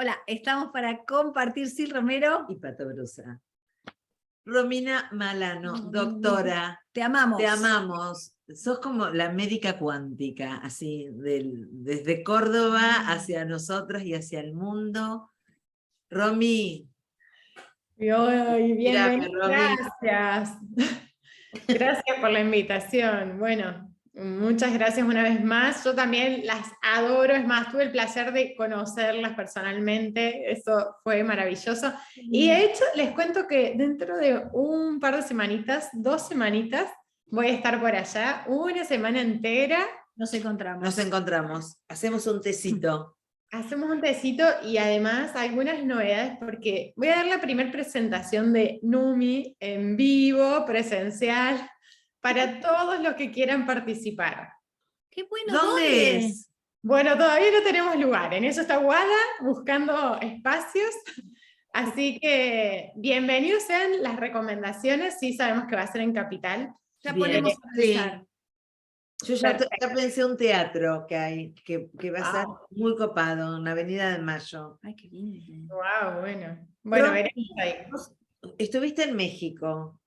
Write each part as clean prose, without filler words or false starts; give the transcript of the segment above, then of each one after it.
Hola, estamos para compartir Sil Romero. Y Pato Brusa. Romina Malano, doctora. Te amamos. Te amamos. Sos como la médica cuántica, así, desde Córdoba hacia nosotros y hacia el mundo. Romy. Bienvenida, Romy. gracias. Gracias por la invitación. Bueno, muchas gracias una vez más. Yo también las adoro, es más, tuve el placer de conocerlas personalmente, eso fue maravilloso. Y de hecho, les cuento que dentro de un par de semanitas, 2 semanitas, voy a estar por allá, una semana entera. Nos encontramos. Nos encontramos, hacemos un tecito. Hacemos un tecito y además algunas novedades porque voy a dar la primera presentación de Numi en vivo, presencial, para todos los que quieran participar. ¡Qué bueno! ¿Dónde es? Bueno, todavía no tenemos lugar, en eso está Guada, buscando espacios. Así que bienvenidos sean las recomendaciones, sí sabemos que va a ser en Capital. Ya Bien, ponemos a pensar. Yo ya pensé un teatro que hay, que va a ser muy copado, en la Avenida de Mayo. Ay, qué lindo. Wow, bueno. Bueno, veremos ahí. Estuviste en México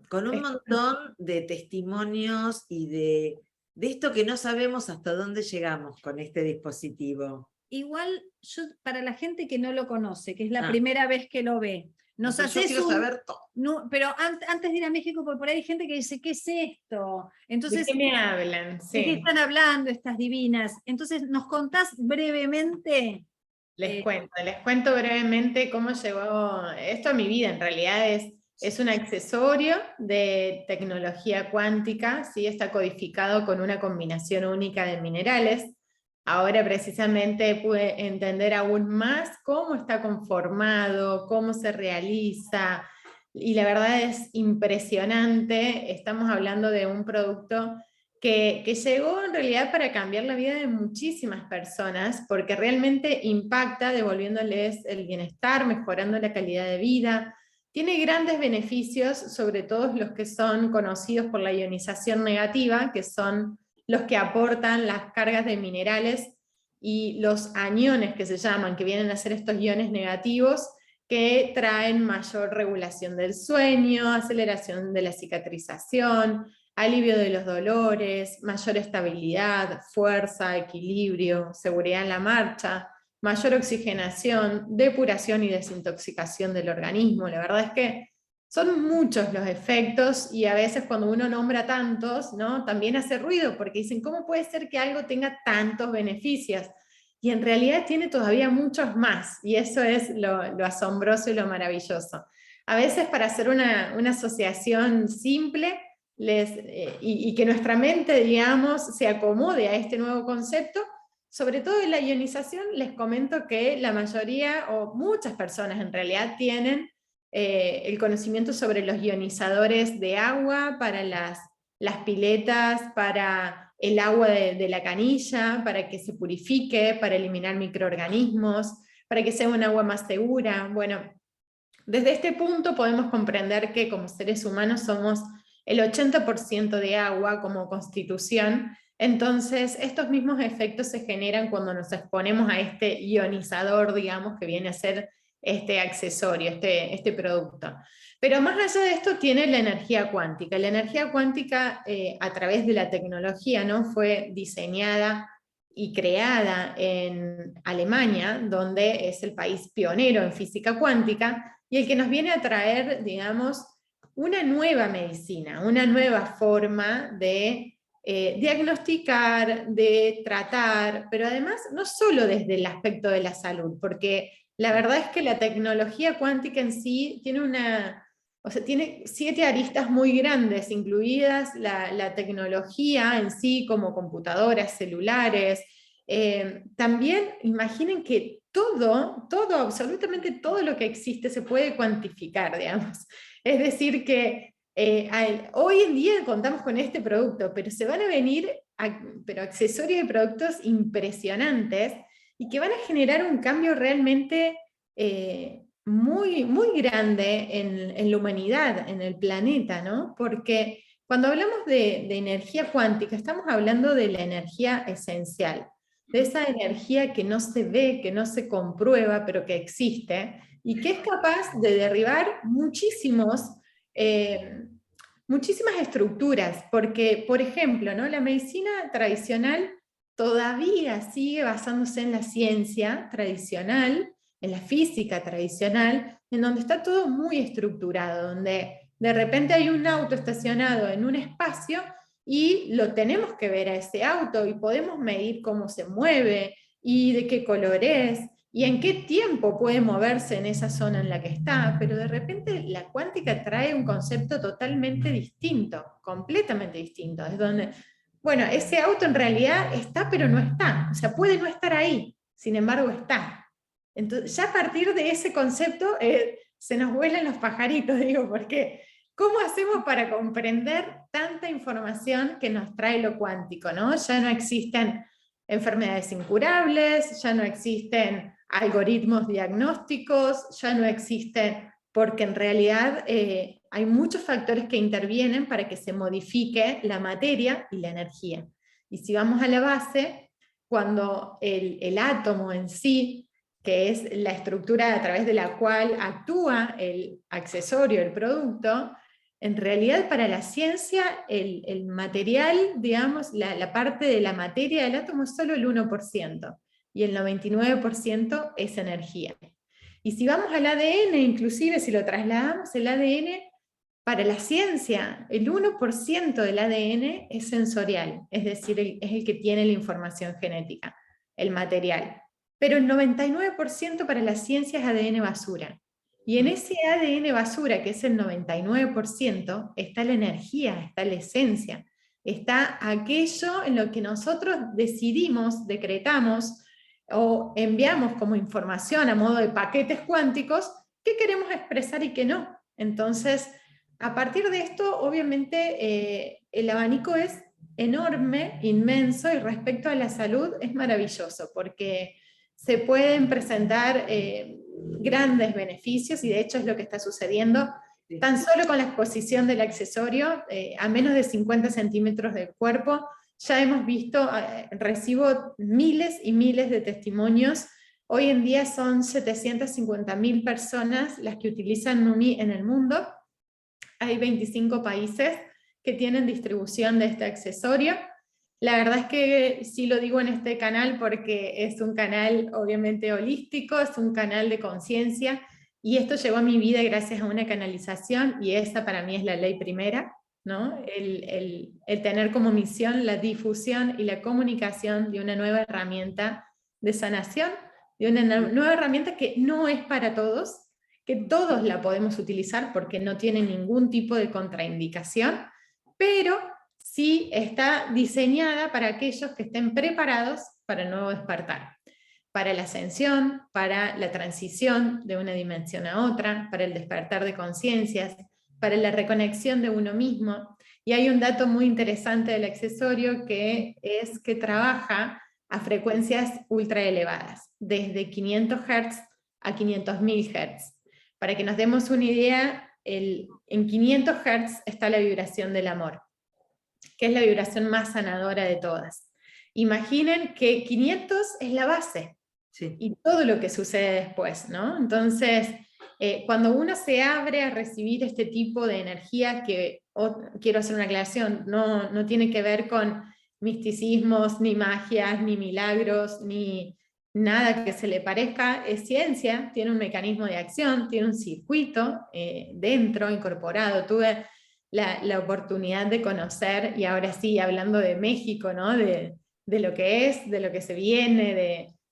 con un montón de testimonios y de esto que no sabemos hasta dónde llegamos con este dispositivo. Igual, yo, para la gente que no lo conoce, que es la primera vez que lo ve, nos haces yo quiero saber todo. No, pero antes de ir a México, porque por ahí hay gente que dice, ¿qué es esto? Entonces, ¿de qué me hablan? Sí. ¿De qué están hablando estas divinas? Entonces, ¿nos contás brevemente? Les cuento brevemente cómo llegó esto a mi vida. En realidad es un accesorio de tecnología cuántica, ¿sí? Está codificado con una combinación única de minerales. Ahora precisamente pude entender aún más cómo está conformado, cómo se realiza, y la verdad es impresionante. Estamos hablando de un producto que llegó en realidad para cambiar la vida de muchísimas personas, porque realmente impacta devolviéndoles el bienestar, mejorando la calidad de vida. Tiene grandes beneficios, sobre todo los que son conocidos por la ionización negativa, que son los que aportan las cargas de minerales, y los aniones que se llaman, que vienen a ser estos iones negativos, que traen mayor regulación del sueño, aceleración de la cicatrización, alivio de los dolores, mayor estabilidad, fuerza, equilibrio, seguridad en la marcha, mayor oxigenación, depuración y desintoxicación del organismo. La verdad es que son muchos los efectos, y a veces cuando uno nombra tantos, ¿no? También hace ruido, porque dicen, ¿cómo puede ser que algo tenga tantos beneficios? Y en realidad tiene todavía muchos más, y eso es lo asombroso y lo maravilloso. A veces, para hacer una asociación simple, y que nuestra mente, digamos, se acomode a este nuevo concepto, sobre todo en la ionización, les comento que la mayoría, o muchas personas en realidad, tienen el conocimiento sobre los ionizadores de agua, para las piletas, para el agua de la canilla, para que se purifique, para eliminar microorganismos, para que sea un agua más segura. Bueno, desde este punto podemos comprender que como seres humanos somos el 80% de agua como constitución. Entonces estos mismos efectos se generan cuando nos exponemos a este ionizador, digamos, que viene a ser este accesorio, este producto. Pero más allá de esto tiene la energía cuántica. La energía cuántica, a través de la tecnología, ¿no? Fue diseñada y creada en Alemania, donde es el país pionero en física cuántica, y el que nos viene a traer, digamos, una nueva medicina, una nueva forma de diagnosticar, de tratar, pero además no solo desde el aspecto de la salud, porque la verdad es que la tecnología cuántica en sí tiene 7 aristas muy grandes, incluidas la tecnología en sí, como computadoras, celulares. También imaginen que todo, absolutamente todo lo que existe se puede cuantificar, digamos. Es decir que hoy en día contamos con este producto, pero se van a venir accesorios y productos impresionantes, y que van a generar un cambio realmente muy, muy grande en la humanidad, en el planeta, ¿no? Porque cuando hablamos de energía cuántica, estamos hablando de la energía esencial. de esa energía que no se ve, que no se comprueba, pero que existe, y que es capaz de derribar muchísimas estructuras, porque, por ejemplo, ¿no? La medicina tradicional todavía sigue basándose en la ciencia tradicional, en la física tradicional, en donde está todo muy estructurado, donde de repente hay un auto estacionado en un espacio y lo tenemos que ver a ese auto y podemos medir cómo se mueve y de qué color es y en qué tiempo puede moverse en esa zona en la que está, pero de repente la cuántica trae un concepto totalmente distinto, completamente distinto, es donde, bueno, ese auto en realidad está pero no está, o sea, puede no estar ahí, sin embargo está. Entonces, ya a partir de ese concepto se nos vuelan los pajaritos, digo, porque ¿cómo hacemos para comprender tanta información que nos trae lo cuántico, ¿no? Ya no existen enfermedades incurables, ya no existen algoritmos diagnósticos, ya no existen, porque en realidad hay muchos factores que intervienen para que se modifique la materia y la energía. Y si vamos a la base, cuando el átomo en sí, que es la estructura a través de la cual actúa el accesorio, el producto, en realidad para la ciencia el material, digamos, la parte de la materia del átomo es solo el 1%, y el 99% es energía. Y si vamos al ADN, inclusive si lo trasladamos, el ADN, para la ciencia, el 1% del ADN es sensorial, es decir, es el que tiene la información genética, el material. Pero el 99% para la ciencia es ADN basura. Y en ese ADN basura, que es el 99%, está la energía, está la esencia, está aquello en lo que nosotros decidimos, decretamos, o enviamos como información a modo de paquetes cuánticos, qué queremos expresar y qué no. Entonces, a partir de esto, obviamente, el abanico es enorme, inmenso, y respecto a la salud es maravilloso, porque se pueden presentar grandes beneficios, y de hecho es lo que está sucediendo, tan solo con la exposición del accesorio, a menos de 50 centímetros del cuerpo. Ya hemos visto, recibo miles y miles de testimonios. Hoy en día son 750.000 personas las que utilizan Numi en el mundo. Hay 25 países que tienen distribución de este accesorio. La verdad es que sí lo digo en este canal porque es un canal obviamente holístico, es un canal de conciencia, y esto llegó a mi vida gracias a una canalización, y esa para mí es la ley primera, ¿no? El tener como misión la difusión y la comunicación de una nueva herramienta de sanación, de una nueva herramienta que no es para todos, que todos la podemos utilizar porque no tiene ningún tipo de contraindicación, pero sí está diseñada para aquellos que estén preparados para el nuevo despertar, para la ascensión, para la transición de una dimensión a otra, para el despertar de conciencias, para la reconexión de uno mismo. Y hay un dato muy interesante del accesorio, que es que trabaja a frecuencias ultra elevadas, desde 500 Hz a 500.000 Hz. Para que nos demos una idea, en 500 Hz está la vibración del amor, que es la vibración más sanadora de todas. Imaginen que 500 es la base, sí, y todo lo que sucede después, ¿no? Entonces, cuando uno se abre a recibir este tipo de energía, que quiero hacer una aclaración, no tiene que ver con misticismos, ni magias, ni milagros, ni nada que se le parezca, es ciencia, tiene un mecanismo de acción, tiene un circuito dentro, incorporado. Tuve la oportunidad de conocer, y ahora sí, hablando de México, ¿no? de lo que es, de lo que se viene,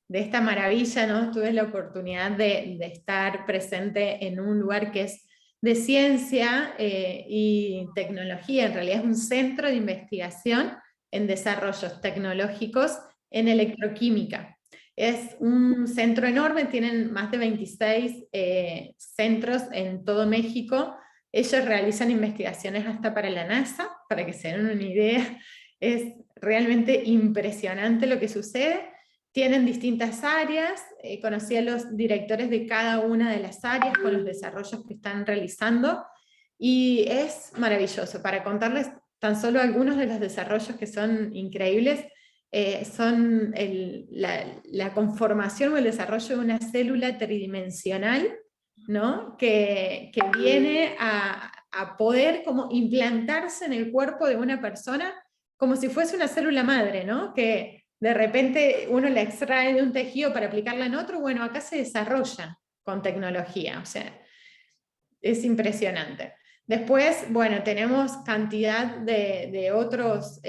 de esta maravilla, ¿no? Tuve la oportunidad de estar presente en un lugar que es de ciencia y tecnología, en realidad es un centro de investigación en desarrollos tecnológicos en electroquímica. Es un centro enorme, tienen más de 26 centros en todo México. Ellos realizan investigaciones hasta para la NASA, para que se den una idea. Es realmente impresionante lo que sucede. Tienen distintas áreas, conocí a los directores de cada una de las áreas con los desarrollos que están realizando, y es maravilloso. Para contarles tan solo algunos de los desarrollos que son increíbles, son la conformación o el desarrollo de una célula tridimensional, ¿no? que viene a poder como implantarse en el cuerpo de una persona como si fuese una célula madre, ¿no? Que de repente uno la extrae de un tejido para aplicarla en otro. Bueno, acá se desarrolla con tecnología, o sea, es impresionante. Después, bueno, tenemos cantidad de otros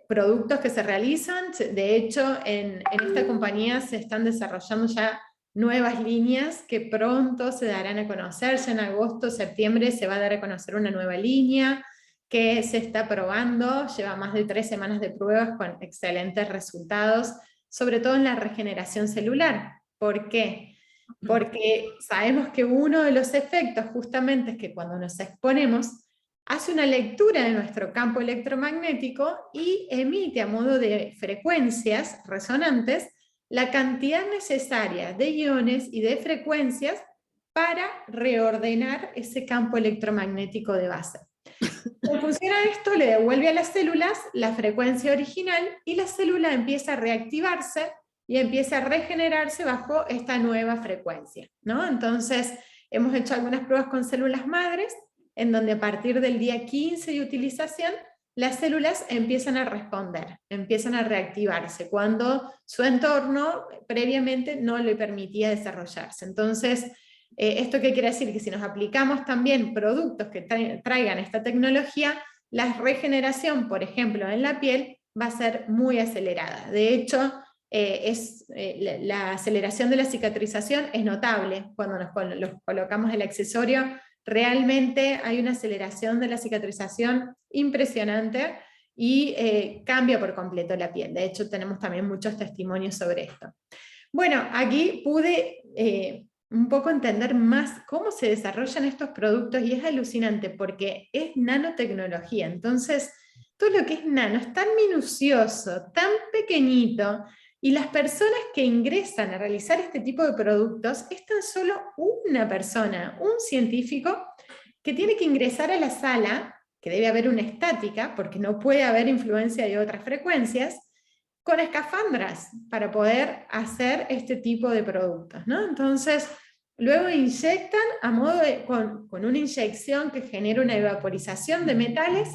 productos que se realizan. De hecho, en esta compañía se están desarrollando ya nuevas líneas que pronto se darán a conocer. Ya en agosto, septiembre se va a dar a conocer una nueva línea que se está probando, lleva más de 3 semanas de pruebas con excelentes resultados, sobre todo en la regeneración celular. ¿Por qué? Porque sabemos que uno de los efectos justamente es que cuando nos exponemos, hace una lectura de nuestro campo electromagnético y emite a modo de frecuencias resonantes la cantidad necesaria de iones y de frecuencias para reordenar ese campo electromagnético de base. Como funciona esto, le devuelve a las células la frecuencia original y la célula empieza a reactivarse y empieza a regenerarse bajo esta nueva frecuencia, ¿no? Entonces, hemos hecho algunas pruebas con células madres, en donde a partir del día 15 de utilización, las células empiezan a responder, empiezan a reactivarse, cuando su entorno previamente no le permitía desarrollarse. Entonces, ¿esto qué quiere decir? Que si nos aplicamos también productos que traigan esta tecnología, la regeneración, por ejemplo, en la piel, va a ser muy acelerada. De hecho, la aceleración de la cicatrización es notable. Cuando nos colocamos el accesorio, realmente hay una aceleración de la cicatrización impresionante y cambia por completo la piel. De hecho, tenemos también muchos testimonios sobre esto. Bueno, aquí pude un poco entender más cómo se desarrollan estos productos, y es alucinante porque es nanotecnología. Entonces, todo lo que es nano es tan minucioso, tan pequeñito, y las personas que ingresan a realizar este tipo de productos es tan solo una persona, un científico, que tiene que ingresar a la sala, que debe haber una estática, porque no puede haber influencia de otras frecuencias, con escafandras para poder hacer este tipo de productos, ¿no? Entonces, luego inyectan a modo con una inyección que genera una evaporización de metales,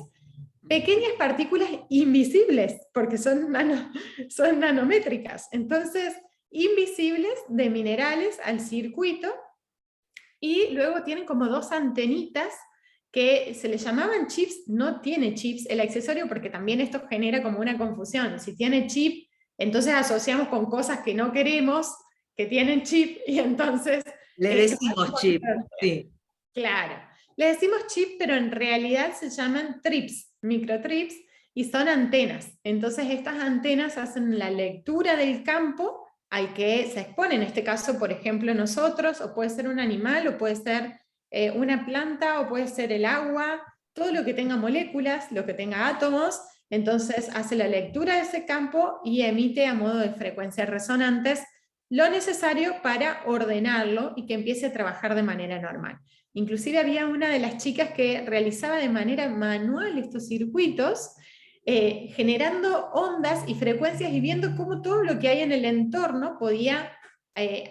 pequeñas partículas invisibles, porque son nanométricas, entonces invisibles, de minerales al circuito, y luego tienen como 2 antenitas que se le llamaban chips. No tiene chips el accesorio, porque también esto genera como una confusión. Si tiene chip, entonces asociamos con cosas que no queremos, que tienen chip, y entonces... Le decimos chip, sí. Claro, le decimos chip, pero en realidad se llaman trips, microtrips, y son antenas. Entonces estas antenas hacen la lectura del campo al que se expone, en este caso, por ejemplo, nosotros, o puede ser un animal, o puede ser una planta, o puede ser el agua, todo lo que tenga moléculas, lo que tenga átomos. Entonces hace la lectura de ese campo y emite a modo de frecuencias resonantes lo necesario para ordenarlo y que empiece a trabajar de manera normal. Inclusive había una de las chicas que realizaba de manera manual estos circuitos, generando ondas y frecuencias y viendo cómo todo lo que hay en el entorno podía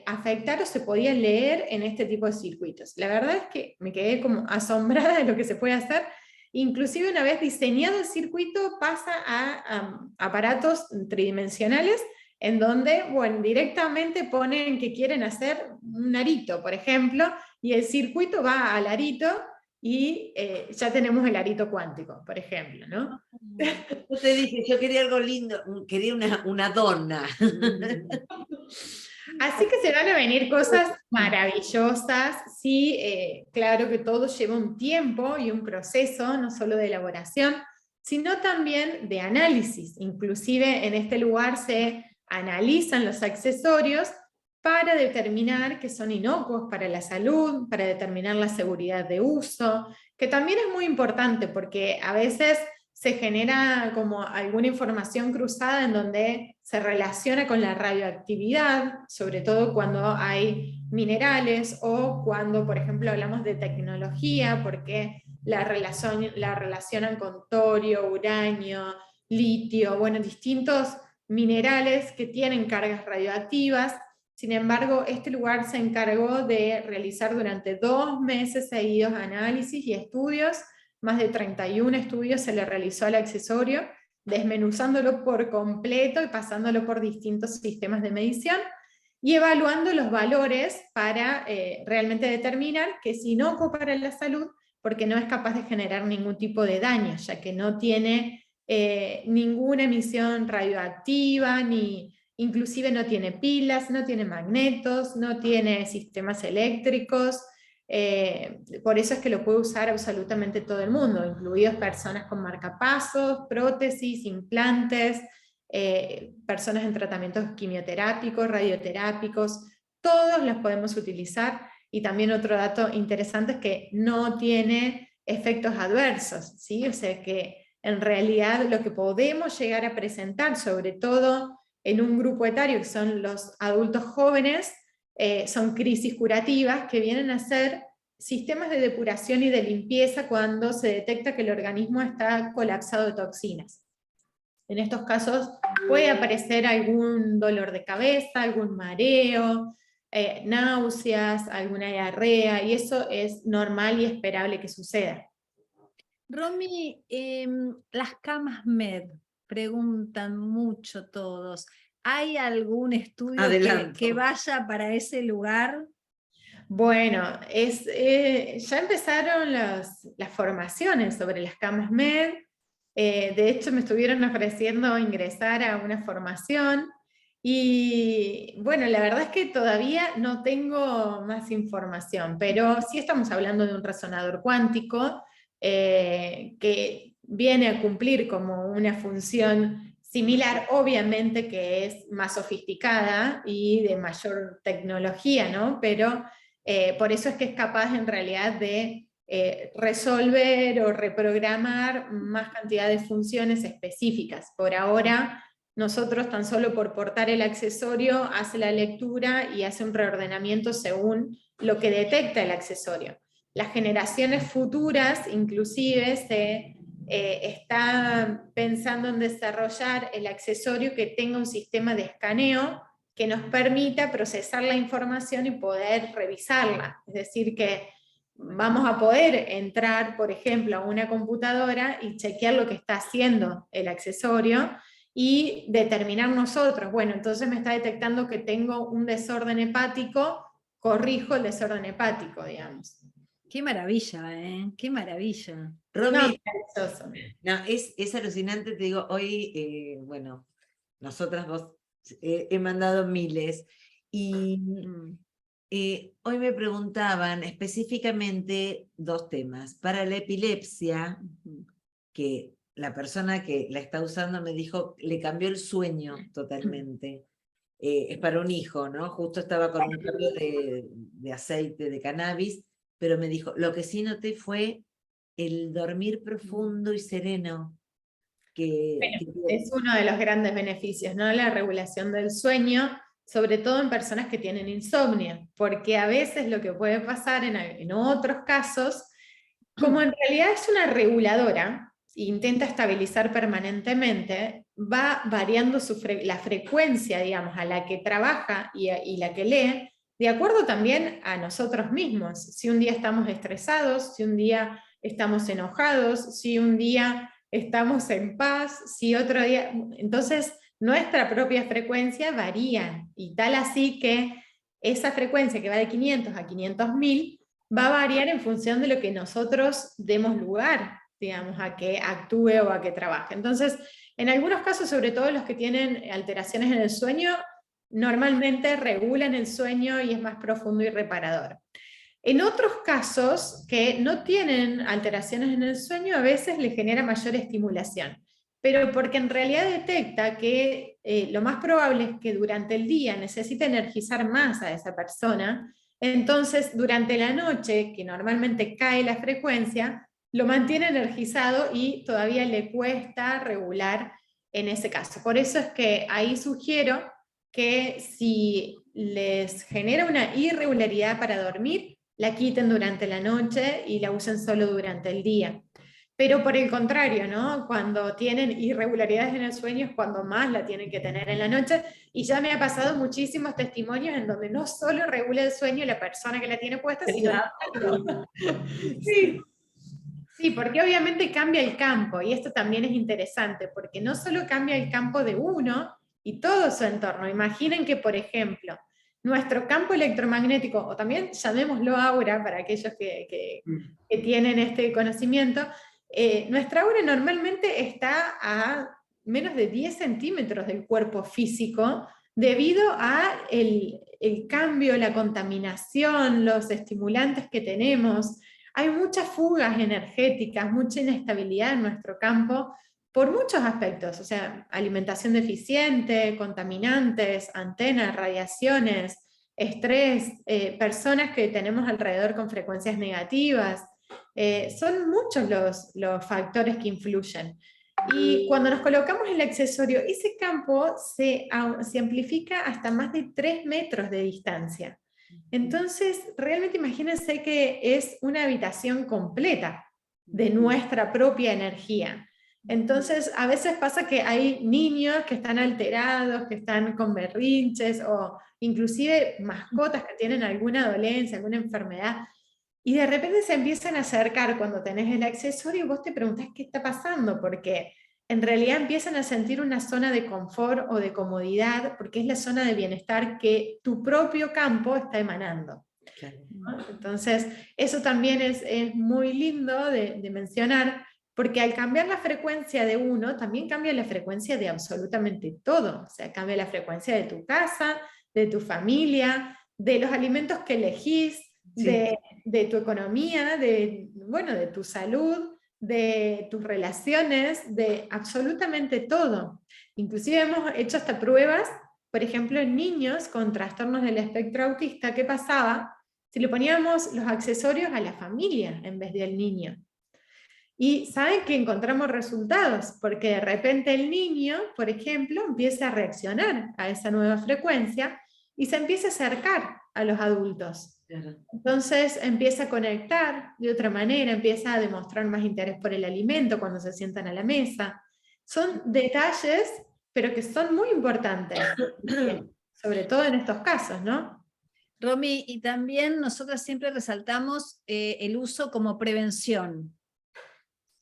afectar o se podía leer en este tipo de circuitos. La verdad es que me quedé como asombrada de lo que se puede hacer. Inclusive una vez diseñado el circuito pasa a aparatos tridimensionales, en donde, bueno, directamente ponen que quieren hacer un arito, por ejemplo, y el circuito va al arito y ya tenemos el arito cuántico, por ejemplo, ¿no? Yo te dije, yo quería algo lindo, quería una donna. Así que se van a venir cosas maravillosas. Sí, claro que todo lleva un tiempo y un proceso, no solo de elaboración, sino también de análisis. Inclusive en este lugar se analizan los accesorios para determinar que son inocuos para la salud, para determinar la seguridad de uso, que también es muy importante porque a veces se genera como alguna información cruzada en donde se relaciona con la radioactividad, sobre todo cuando hay minerales o cuando, por ejemplo, hablamos de tecnología, porque la relacionan con torio, uranio, litio, bueno, distintos minerales que tienen cargas radioactivas. Sin embargo, este lugar se encargó de realizar durante 2 meses seguidos análisis y estudios, más de 31 estudios se le realizó al accesorio, desmenuzándolo por completo y pasándolo por distintos sistemas de medición, y evaluando los valores para realmente determinar que es inocuo para la salud, porque no es capaz de generar ningún tipo de daño, ya que no tiene ninguna emisión radioactiva, ni inclusive no tiene pilas, no tiene magnetos, no tiene sistemas eléctricos. Por eso es que lo puede usar absolutamente todo el mundo, incluidos personas con marcapasos, prótesis, implantes, personas en tratamientos quimioterápicos, radioterápicos, todos los podemos utilizar. Y también otro dato interesante es que no tiene efectos adversos, ¿sí? O sea que en realidad lo que podemos llegar a presentar, sobre todo en un grupo etario que son los adultos jóvenes, son crisis curativas que vienen a ser sistemas de depuración y de limpieza cuando se detecta que el organismo está colapsado de toxinas. En estos casos puede aparecer algún dolor de cabeza, algún mareo, náuseas, alguna diarrea, y eso es normal y esperable que suceda. Romy, las camas MED, preguntan mucho todos. ¿Hay algún estudio que vaya para ese lugar? Bueno, ya empezaron las formaciones sobre las camas MED. De hecho, me estuvieron ofreciendo ingresar a una formación. Y bueno, la verdad es que todavía no tengo más información, pero sí estamos hablando de un resonador cuántico que viene a cumplir como una función similar, obviamente que es más sofisticada y de mayor tecnología, ¿no? Pero por eso es que es capaz en realidad de resolver o reprogramar más cantidad de funciones específicas. Por ahora, nosotros tan solo por portar el accesorio hace la lectura y hace un reordenamiento según lo que detecta el accesorio. Las generaciones futuras, inclusive, se está pensando en desarrollar el accesorio que tenga un sistema de escaneo que nos permita procesar la información y poder revisarla. Es decir, que vamos a poder entrar, por ejemplo, a una computadora y chequear lo que está haciendo el accesorio y determinar nosotros, bueno, entonces me está detectando que tengo un desorden hepático, corrijo el desorden hepático, digamos. Qué maravilla, ¿eh? Qué maravilla. Romy, no, es alucinante, te digo, hoy, bueno, nosotras vos he mandado miles, y hoy me preguntaban específicamente 2 temas. Para la epilepsia, que la persona que la está usando me dijo, le cambió el sueño totalmente. Es para un hijo, ¿no? Justo estaba con un cambio de aceite de cannabis, pero me dijo, lo que sí noté fue el dormir profundo y sereno. Es uno de los grandes beneficios, ¿no? La regulación del sueño, sobre todo en personas que tienen insomnio, porque a veces lo que puede pasar en otros casos, como en realidad es una reguladora, e intenta estabilizar permanentemente, va variando la frecuencia, digamos, a la que trabaja y la que lee, de acuerdo también a nosotros mismos. Si un día estamos estresados, si un día estamos enojados, si un día estamos en paz, si otro día... Entonces, nuestra propia frecuencia varía, y tal así que esa frecuencia que va de 500 a 500.000 va a variar en función de lo que nosotros demos lugar, digamos, a que actúe o a que trabaje. Entonces, en algunos casos, sobre todo los que tienen alteraciones en el sueño, normalmente regulan el sueño y es más profundo y reparador. En otros casos que no tienen alteraciones en el sueño, a veces le genera mayor estimulación, pero porque en realidad detecta que lo más probable es que durante el día necesite energizar más a esa persona, entonces durante la noche, que normalmente cae la frecuencia, lo mantiene energizado y todavía le cuesta regular en ese caso. Por eso es que ahí sugiero que si les genera una irregularidad para dormir, la quiten durante la noche y la usen solo durante el día. Pero por el contrario, ¿no? Cuando tienen irregularidades en el sueño es cuando más la tienen que tener en la noche, y ya me ha pasado muchísimos testimonios en donde no solo regula el sueño la persona que la tiene puesta, sino sí. Sí, porque obviamente cambia el campo, y esto también es interesante, porque no solo cambia el campo de uno y todo su entorno. Imaginen que, por ejemplo, nuestro campo electromagnético, o también llamémoslo aura, para aquellos que tienen este conocimiento, nuestra aura normalmente está a menos de 10 centímetros del cuerpo físico, debido a el cambio, la contaminación, los estimulantes que tenemos. Hay muchas fugas energéticas, mucha inestabilidad en nuestro campo por muchos aspectos, o sea, alimentación deficiente, contaminantes, antenas, radiaciones, estrés, personas que tenemos alrededor con frecuencias negativas. Son muchos los factores que influyen. Y cuando nos colocamos el accesorio, ese campo se amplifica hasta más de 3 metros de distancia. Entonces, realmente imagínense que es una habitación completa de nuestra propia energía. Entonces, a veces pasa que hay niños que están alterados, que están con berrinches, o inclusive mascotas que tienen alguna dolencia, alguna enfermedad, y de repente se empiezan a acercar cuando tenés el accesorio y vos te preguntás qué está pasando, porque en realidad empiezan a sentir una zona de confort o de comodidad, porque es la zona de bienestar que tu propio campo está emanando. Claro. ¿No? Entonces, eso también es muy lindo de mencionar, porque al cambiar la frecuencia de uno, también cambia la frecuencia de absolutamente todo. O sea, cambia la frecuencia de tu casa, de tu familia, de los alimentos que elegís, Sí. de tu economía, bueno, de tu salud, de tus relaciones, de absolutamente todo. Inclusive hemos hecho hasta pruebas, por ejemplo, en niños con trastornos del espectro autista. ¿Qué pasaba si le poníamos los accesorios a la familia en vez del niño? Y saben que encontramos resultados, porque de repente el niño, por ejemplo, empieza a reaccionar a esa nueva frecuencia y se empieza a acercar a los adultos. Claro. Entonces empieza a conectar de otra manera, empieza a demostrar más interés por el alimento cuando se sientan a la mesa. Son detalles, pero que son muy importantes, sobre todo en estos casos, ¿no? Romy, y también nosotras siempre resaltamos el uso como prevención.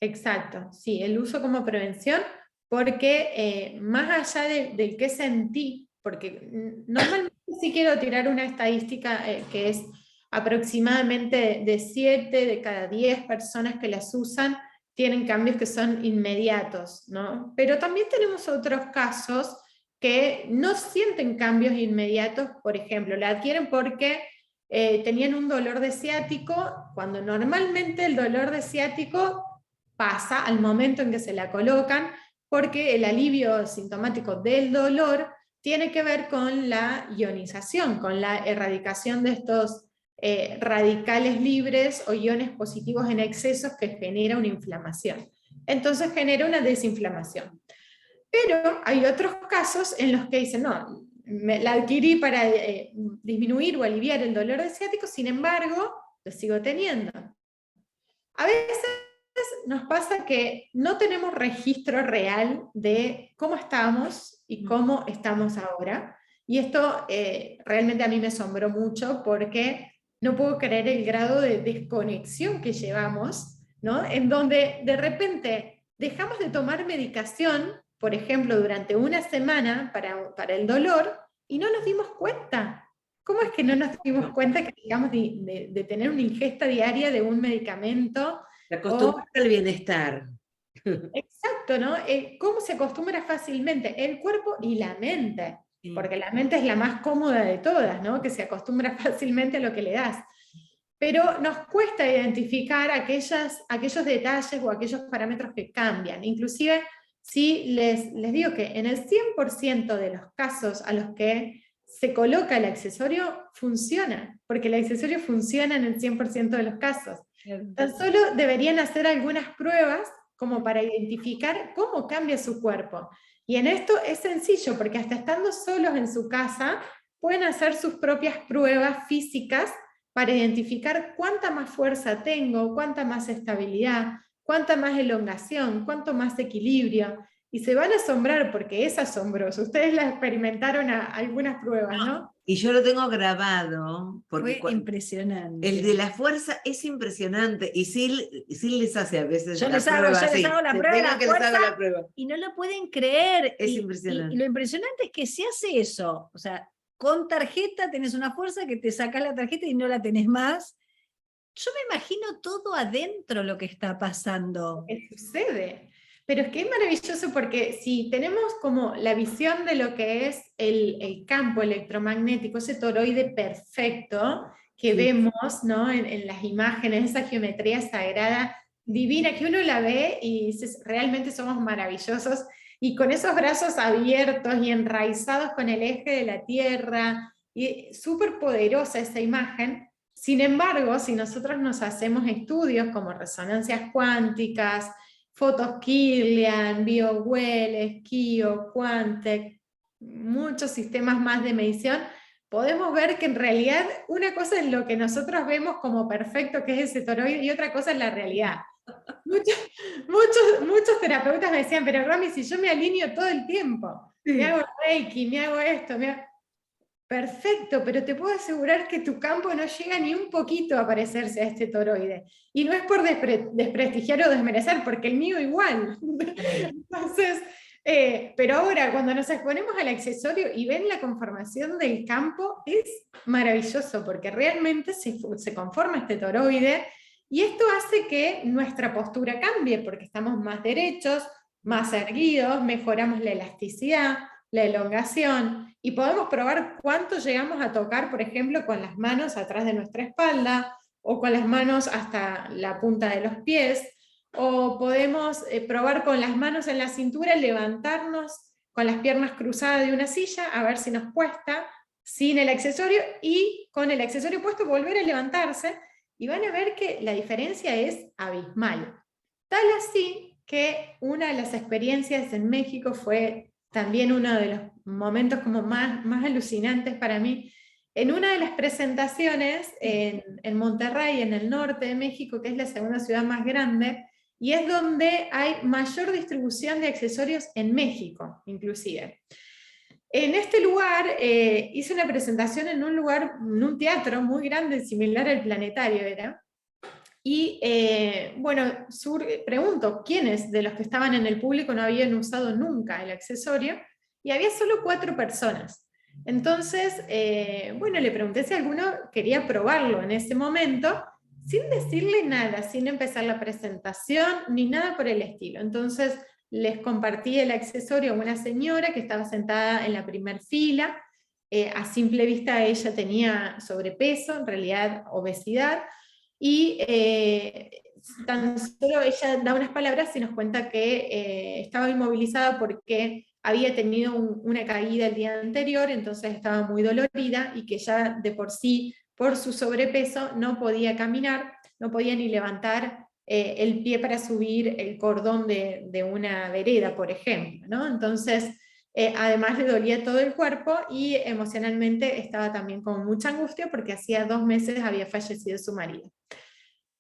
Exacto, sí, el uso como prevención, porque más allá del qué sentí, porque normalmente sí quiero tirar una estadística que es aproximadamente de 7 de cada 10 personas que las usan tienen cambios que son inmediatos, ¿no? Pero también tenemos otros casos que no sienten cambios inmediatos, por ejemplo, la adquieren porque tenían un dolor de ciático, cuando normalmente el dolor de ciático pasa al momento en que se la colocan, porque el alivio sintomático del dolor tiene que ver con la ionización, con la erradicación de estos radicales libres o iones positivos en excesos que genera una inflamación. Entonces genera una desinflamación. Pero hay otros casos en los que dicen, no, la adquirí para disminuir o aliviar el dolor de ciático, sin embargo, lo sigo teniendo. A veces nos pasa que no tenemos registro real de cómo estamos y cómo estamos ahora, y esto realmente a mí me asombró mucho, porque no puedo creer el grado de desconexión que llevamos, ¿no? En donde de repente dejamos de tomar medicación, por ejemplo, durante una semana para el dolor, y no nos dimos cuenta. ¿Cómo es que no nos dimos cuenta que digamos de tener una ingesta diaria de un medicamento? Te acostumbraste al bienestar. Exacto, ¿no? ¿Cómo se acostumbra fácilmente el cuerpo y la mente? Sí. Porque la mente es la más cómoda de todas, ¿no? Que se acostumbra fácilmente a lo que le das. Pero nos cuesta identificar aquellos detalles o aquellos parámetros que cambian. Inclusive, si les digo que en el 100% de los casos a los que se coloca el accesorio, funciona, porque el accesorio funciona en el 100% de los casos. Tan solo deberían hacer algunas pruebas como para identificar cómo cambia su cuerpo. Y en esto es sencillo, porque hasta estando solos en su casa, pueden hacer sus propias pruebas físicas para identificar cuánta más fuerza tengo, cuánta más estabilidad, cuánta más elongación, cuánto más equilibrio. Y se van a asombrar porque es asombroso. Ustedes la experimentaron algunas pruebas, ¿no? Y yo lo tengo grabado, porque Fue impresionante. el de la fuerza es impresionante, y Sil les hace a veces Yo la les prueba. hago la prueba de la que les haga fuerza la prueba. y no lo pueden creer. Es y impresionante. lo impresionante es que se hace eso. O sea, con tarjeta tenés una fuerza que te sacás la tarjeta y no la tenés más. Yo me imagino todo adentro lo que está pasando. ¿Qué sucede? Pero es que es maravilloso porque si tenemos como la visión de lo que es el campo electromagnético, ese toroide perfecto que vemos, ¿no? en las imágenes, esa geometría sagrada, divina, que uno la ve y dices, realmente somos maravillosos, y con esos brazos abiertos y enraizados con el eje de la Tierra, y súper poderosa esa imagen. Sin embargo, si nosotros nos hacemos estudios como resonancias cuánticas, fotos Kirlian, BioWell, Skio, Quantec, muchos sistemas más de medición, podemos ver que en realidad una cosa es lo que nosotros vemos como perfecto, que es ese toroide, y otra cosa es la realidad. Muchos terapeutas me decían, pero Romy, si yo me alineo todo el tiempo, me hago Reiki, me hago esto, perfecto, pero te puedo asegurar que tu campo no llega ni un poquito a parecerse a este toroide. Y no es por desprestigiar o desmerecer, porque el mío igual. Entonces, pero ahora, cuando nos exponemos al accesorio y ven la conformación del campo, es maravilloso, porque realmente se conforma este toroide, y esto hace que nuestra postura cambie, porque estamos más derechos, más erguidos, mejoramos la elasticidad, la elongación, y podemos probar cuánto llegamos a tocar, por ejemplo, con las manos atrás de nuestra espalda, o con las manos hasta la punta de los pies, o podemos probar con las manos en la cintura, levantarnos con las piernas cruzadas de una silla, a ver si nos cuesta, sin el accesorio, y con el accesorio puesto volver a levantarse, y van a ver que la diferencia es abismal. Tal así que una de las experiencias en México fue también uno de los momentos como más alucinantes para mí. En una de las presentaciones en Monterrey, en el norte de México, que es la segunda ciudad más grande, y es donde hay mayor distribución de accesorios en México, inclusive. En este lugar hice una presentación en un teatro muy grande, similar al Planetario era, y bueno, pregunto, ¿quiénes de los que estaban en el público no habían usado nunca el accesorio? Y había solo 4 personas. Entonces, bueno, le pregunté si alguno quería probarlo en ese momento, sin decirle nada, sin empezar la presentación, ni nada por el estilo. Entonces, les compartí el accesorio a una señora que estaba sentada en la primera fila. A simple vista ella tenía sobrepeso, en realidad obesidad, y tan solo ella da unas palabras y nos cuenta que estaba inmovilizada porque había tenido una caída el día anterior, entonces estaba muy dolorida, y que ya de por sí, por su sobrepeso, no podía caminar, no podía ni levantar el pie para subir el cordón de una vereda, por ejemplo, ¿no? Entonces, además le dolía todo el cuerpo, y emocionalmente estaba también con mucha angustia porque hacía 2 meses había fallecido su marido.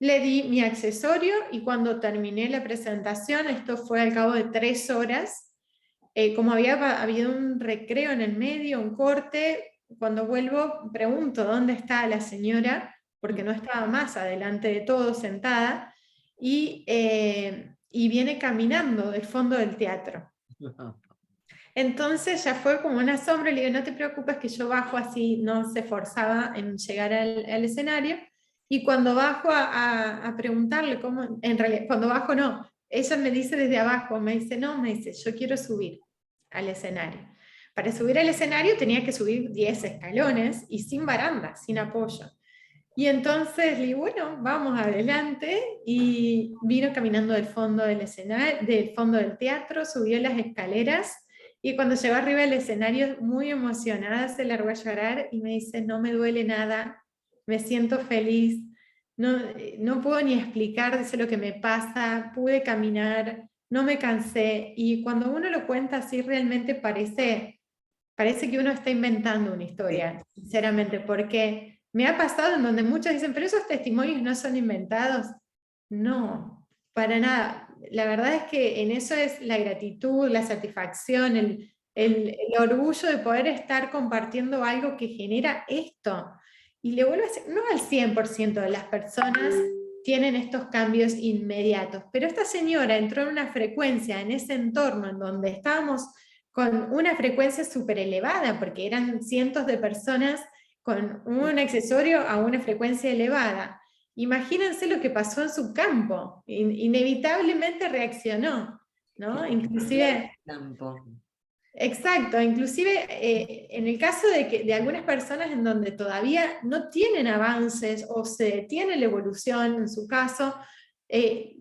Le di mi accesorio, y cuando terminé la presentación, esto fue al cabo de 3 horas, como había habido un recreo en el medio, un corte, cuando vuelvo pregunto dónde está la señora, porque no estaba más adelante de todo sentada, y viene caminando del fondo del teatro. Entonces ya fue como un asombro, le digo, no te preocupes que yo bajo, así no se forzaba en llegar al escenario, y cuando bajo a preguntarle cómo, en realidad, cuando bajo no, ella me dice desde abajo, me dice, no, me dice, yo quiero subir al escenario. Para subir al escenario tenía que subir 10 escalones, y sin baranda, sin apoyo. Y entonces le digo, bueno, vamos adelante, y vino caminando del fondo del escenario, del fondo del teatro, subió las escaleras, y cuando llegó arriba del escenario, muy emocionada, se largó a llorar y me dice, no me duele nada, me siento feliz, no puedo ni explicar, dice, lo que me pasa, pude caminar, no me cansé. Y cuando uno lo cuenta así, realmente parece que uno está inventando una historia, sinceramente, porque me ha pasado en donde muchos dicen, pero esos testimonios no son inventados. No, para nada. La verdad es que en eso es la gratitud, la satisfacción, el orgullo de poder estar compartiendo algo que genera esto. Y le vuelvo a decir, no al 100% de las personas tienen estos cambios inmediatos, pero esta señora entró en una frecuencia, en ese entorno en donde estábamos con una frecuencia súper elevada, porque eran cientos de personas con un accesorio a una frecuencia elevada. Imagínense lo que pasó en su campo, inevitablemente reaccionó, ¿no? Inclusive... Campo. Exacto, inclusive en el caso de algunas personas en donde todavía no tienen avances o se detiene la evolución, en su caso,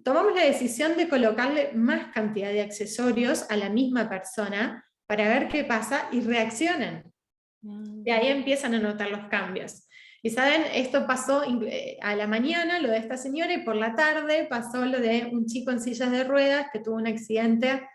tomamos la decisión de colocarle más cantidad de accesorios a la misma persona para ver qué pasa y reaccionan. Y ahí empiezan a notar los cambios. Y saben, esto pasó a la mañana, lo de esta señora, y por la tarde pasó lo de un chico en sillas de ruedas que tuvo un accidente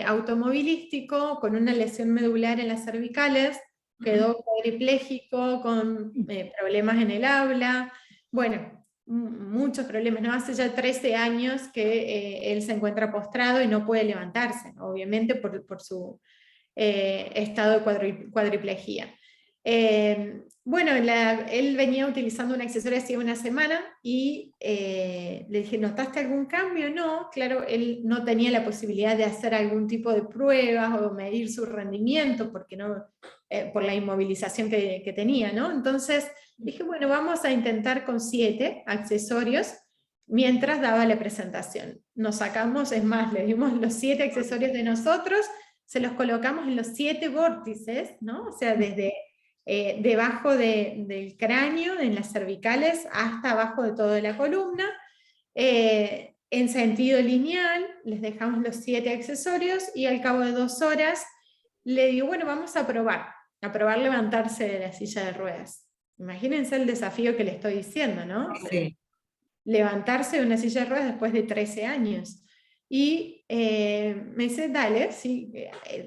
automovilístico con una lesión medular en las cervicales, quedó cuadripléjico con problemas en el habla, bueno, muchos problemas, ¿no? Hace ya 13 años que él se encuentra postrado y no puede levantarse, obviamente por su estado de cuadriplejía. Bueno, él venía utilizando un accesorio hacía una semana y le dije, ¿notaste algún cambio? No, claro, él no tenía la posibilidad de hacer algún tipo de pruebas o medir su rendimiento porque no, por la inmovilización que tenía, ¿no? Entonces dije, bueno, vamos a intentar con 7 accesorios mientras daba la presentación. Nos sacamos, es más, le dimos los 7 accesorios de nosotros, se los colocamos en los 7 vórtices, ¿no? O sea, desde debajo del cráneo, en las cervicales, hasta abajo de toda la columna, en sentido lineal, les dejamos los 7 accesorios, y al cabo de 2 horas, le digo, bueno, vamos a probar levantarse de la silla de ruedas. Imagínense el desafío que le estoy diciendo, ¿no? Sí. Levantarse de una silla de ruedas después de 13 años. Y me dice, dale, sí,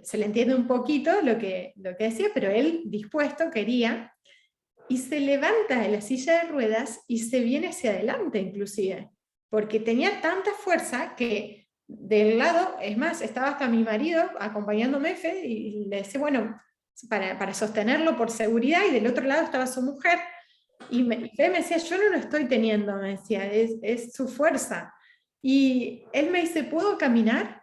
se le entiende un poquito lo que decía, pero él dispuesto quería, y se levanta de la silla de ruedas y se viene hacia adelante inclusive, porque tenía tanta fuerza que del lado, es más, estaba hasta mi marido acompañándome, Fe, y le decía, bueno, para sostenerlo por seguridad, y del otro lado estaba su mujer, y Fe me decía, yo no lo estoy teniendo, me decía, es su fuerza. Y él me dice, ¿puedo caminar?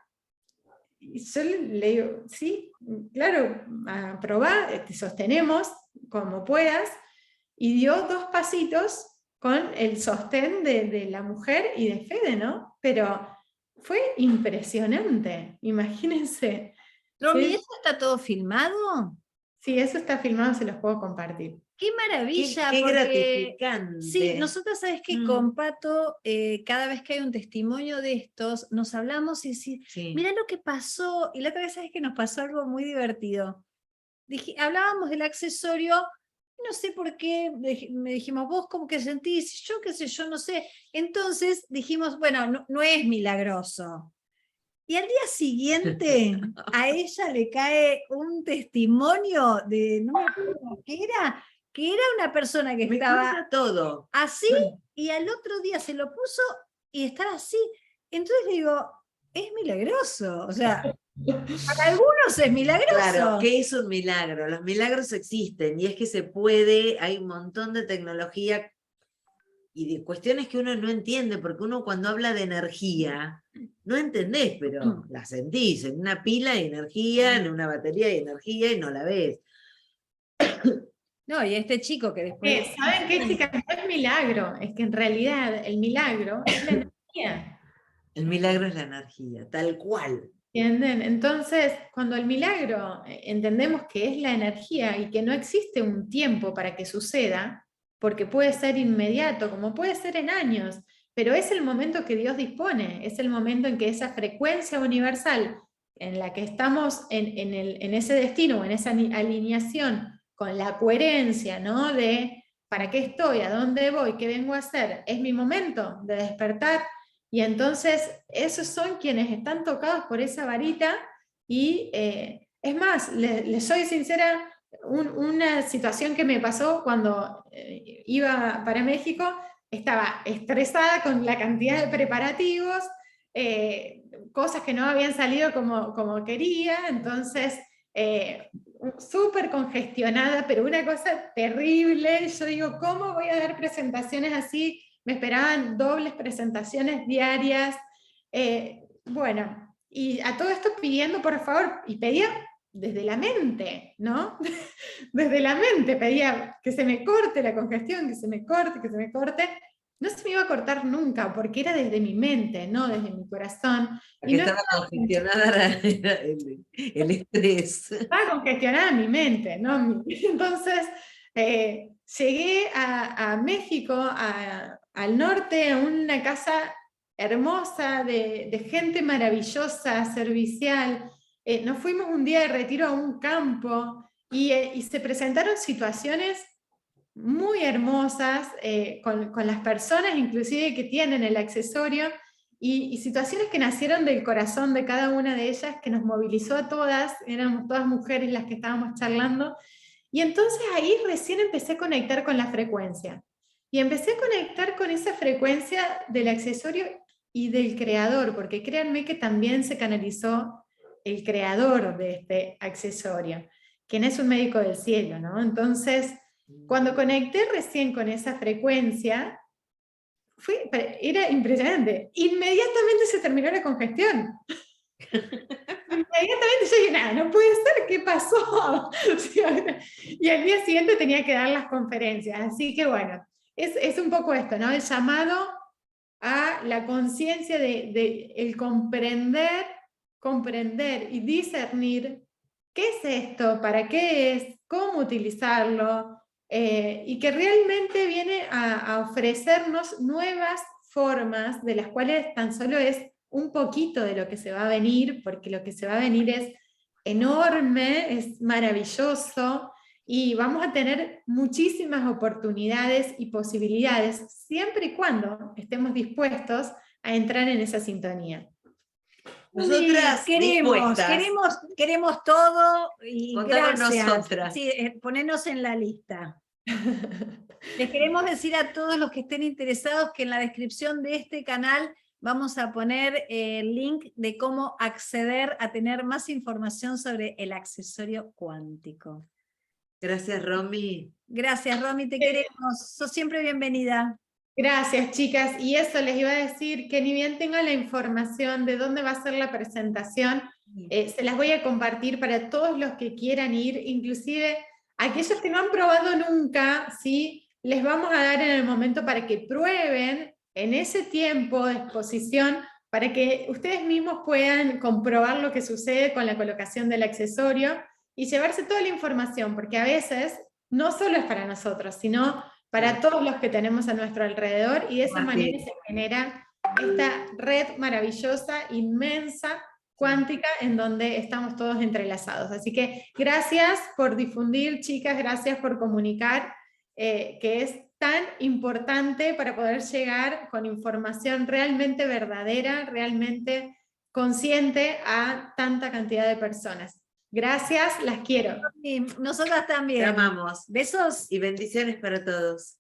Y yo le digo, sí, claro, probá, te sostenemos como puedas. Y dio 2 pasitos con el sostén de la mujer y de Fede, ¿no? Pero fue impresionante, imagínense. Romy, ¿eso está todo filmado? Sí, eso está filmado, se los puedo compartir. Qué maravilla, Qué porque gratificante. sí, nosotros sabes que con Pato, cada vez que hay un testimonio de estos, nos hablamos y decimos, Sí. mira lo que pasó, y la otra vez sabes que nos pasó algo muy divertido. Hablábamos del accesorio, no sé por qué, me dijimos, vos cómo que sentís, yo qué sé, yo no sé. Entonces dijimos, bueno, no es milagroso. Y al día siguiente a ella le cae un testimonio de, no me acuerdo qué era, que era una persona que Me estaba cuenta todo. así, y al otro día se lo puso y estaba así. Entonces le digo, es milagroso, o sea, para algunos es milagroso. Claro, ¿qué es un milagro? Los milagros existen, y es que se puede, hay un montón de tecnología y de cuestiones que uno no entiende, porque uno cuando habla de energía, no entendés, pero la sentís. En una pila hay energía, en una batería hay energía y no la ves. No, y este chico que después... ¿Saben qué, chicas? No es milagro, es que en realidad el milagro es la energía. El milagro es la energía, tal cual. ¿Entienden? Entonces, cuando el milagro entendemos que es la energía y que no existe un tiempo para que suceda, porque puede ser inmediato, como puede ser en años, pero es el momento que Dios dispone, es el momento en que esa frecuencia universal en la que estamos en ese destino, en esa alineación, con la coherencia, ¿no? De ¿para qué estoy? ¿A dónde voy? ¿Qué vengo a hacer? Es mi momento de despertar. Y entonces esos son quienes están tocados por esa varita. Y es más, les soy sincera, una situación que me pasó cuando iba para México, estaba estresada con la cantidad de preparativos, cosas que no habían salido como quería, entonces súper congestionada, pero una cosa terrible. Yo digo, ¿cómo voy a dar presentaciones así? Me esperaban dobles presentaciones diarias. Bueno, y a todo esto pidiendo, por favor, y pedía desde la mente, ¿no? Desde la mente pedía que se me corte la congestión, que se me corte, que se me corte. No se me iba a cortar nunca, porque era desde mi mente, no desde mi corazón. La Y que no estaba congestionada era el estrés. estaba congestionada mi mente, ¿no? Entonces, llegué a México, al norte, a una casa hermosa, de gente maravillosa, servicial. Nos fuimos un día de retiro a un campo y se presentaron situaciones muy hermosas con las personas inclusive que tienen el accesorio y situaciones que nacieron del corazón de cada una de ellas, que nos movilizó a todas, éramos todas mujeres las que estábamos charlando, y entonces ahí recién empecé a conectar con la frecuencia, y empecé a conectar con esa frecuencia del accesorio y del creador, porque créanme que también se canalizó el creador de este accesorio, quien es un médico del cielo, ¿no? Entonces, cuando conecté recién con esa frecuencia, era impresionante. Inmediatamente se terminó la congestión. Inmediatamente yo dije, nada, no puede ser, ¿qué pasó? Y al día siguiente tenía que dar las conferencias. Así que bueno, es un poco esto, ¿no? El llamado a la conciencia de el comprender y discernir qué es esto, para qué es, cómo utilizarlo, y que realmente viene a ofrecernos nuevas formas de las cuales tan solo es un poquito de lo que se va a venir, porque lo que se va a venir es enorme, es maravilloso, y vamos a tener muchísimas oportunidades y posibilidades, siempre y cuando estemos dispuestos a entrar en esa sintonía. Nosotras queremos todo y Contanos gracias. nosotras. Sí, ponernos en la lista. Les queremos decir a todos los que estén interesados que en la descripción de este canal vamos a poner el link de cómo acceder a tener más información sobre el accesorio cuántico. Gracias, Romy. Gracias, Romy, te queremos. Sos siempre bienvenida. Gracias, chicas. Y eso les iba a decir, que ni bien tengo la información de dónde va a ser la presentación, se las voy a compartir para todos los que quieran ir, inclusive aquellos que no han probado nunca, ¿sí? Les vamos a dar en el momento para que prueben en ese tiempo de exposición, para que ustedes mismos puedan comprobar lo que sucede con la colocación del accesorio y llevarse toda la información, porque a veces no solo es para nosotros, sino para todos los que tenemos a nuestro alrededor, y de esa manera se genera esta red maravillosa, inmensa, cuántica, en donde estamos todos entrelazados. Así que gracias por difundir, chicas, gracias por comunicar, que es tan importante para poder llegar con información realmente verdadera, realmente consciente a tanta cantidad de personas. Gracias, las quiero. Y nosotras también. Te amamos. Besos. Y bendiciones para todos.